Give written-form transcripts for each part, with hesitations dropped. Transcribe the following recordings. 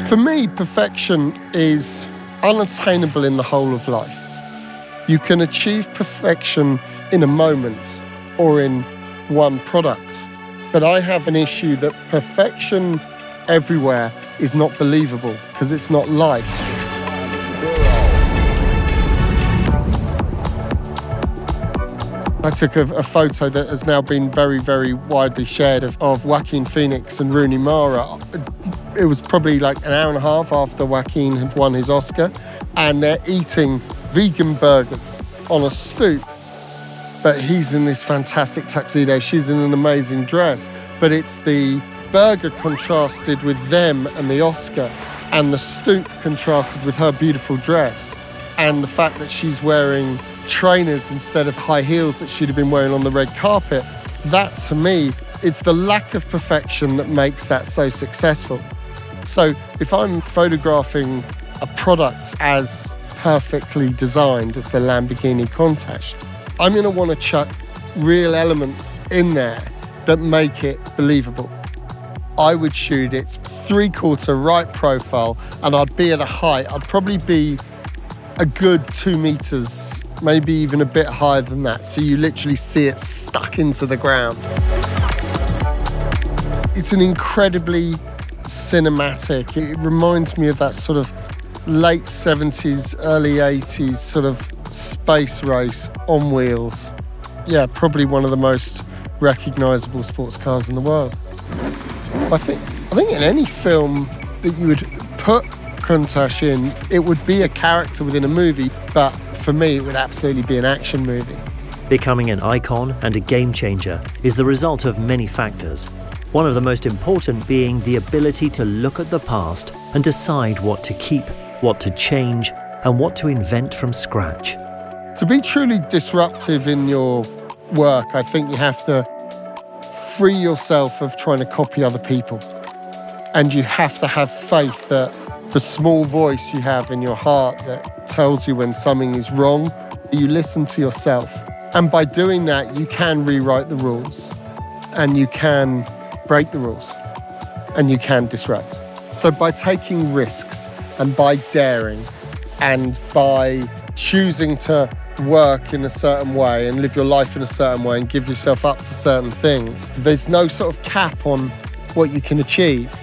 For me, perfection is unattainable in the whole of life. You can achieve perfection in a moment or in one product. But I have an issue that perfection everywhere is not believable because it's not life. I took a photo that has now been very, very widely shared of Joaquin Phoenix and Rooney Mara. It was probably like an hour and a half after Joaquin had won his Oscar, and they're eating vegan burgers on a stoop. But he's in this fantastic tuxedo, she's in an amazing dress, but it's the burger contrasted with them and the Oscar, and the stoop contrasted with her beautiful dress, and the fact that she's wearing trainers instead of high heels that she'd have been wearing on the red carpet. That, to me, it's the lack of perfection that makes that so successful. So if I'm photographing a product as perfectly designed as the Lamborghini Countach, I'm going to want to chuck real elements in there that make it believable. I would shoot its 3/4 right profile, and I'd be at a height. I'd probably be a good 2 meters, maybe even a bit higher than that, so you literally see it stuck into the ground. It's an incredibly cinematic, it reminds me of that sort of late 70s, early 80s sort of space race on wheels. Yeah, probably one of the most recognisable sports cars in the world. I think in any film that you would put Countach in, it would be a character within a movie, but for me, it would absolutely be an action movie. Becoming an icon and a game changer is the result of many factors. One of the most important being the ability to look at the past and decide what to keep, what to change, and what to invent from scratch. To be truly disruptive in your work, I think you have to free yourself of trying to copy other people. And you have to have faith that the small voice you have in your heart that tells you when something is wrong, you listen to yourself. And by doing that, you can rewrite the rules, and you can break the rules, and you can disrupt. So by taking risks and by daring and by choosing to work in a certain way and live your life in a certain way and give yourself up to certain things, there's no sort of cap on what you can achieve.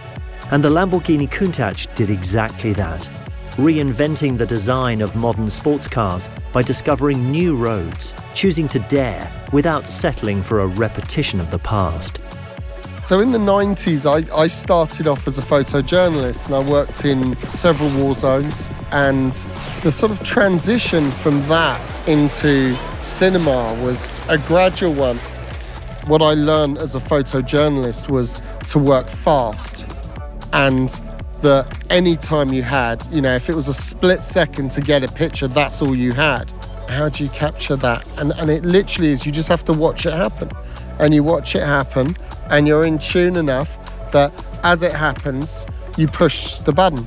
And the Lamborghini Countach did exactly that, reinventing the design of modern sports cars by discovering new roads, choosing to dare without settling for a repetition of the past. So in the 90s, I started off as a photojournalist, and I worked in several war zones, and the sort of transition from that into cinema was a gradual one. What I learned as a photojournalist was to work fast, and that any time you had, if it was a split second to get a picture, that's all you had. How do you capture that? And it literally is, you just have to watch it happen. And you watch it happen, and you're in tune enough that as it happens, you push the button.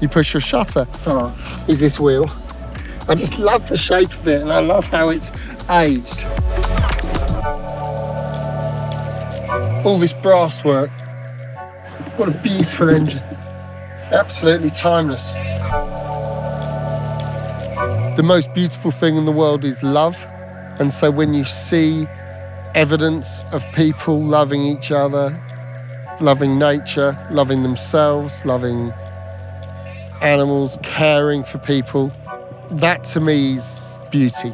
You push your shutter. Oh, is this wheel? I just love the shape of it, and I love how it's aged. All this brass work. What a beautiful engine. Absolutely timeless. The most beautiful thing in the world is love. And so when you see evidence of people loving each other, loving nature, loving themselves, loving animals, caring for people, that to me is beauty.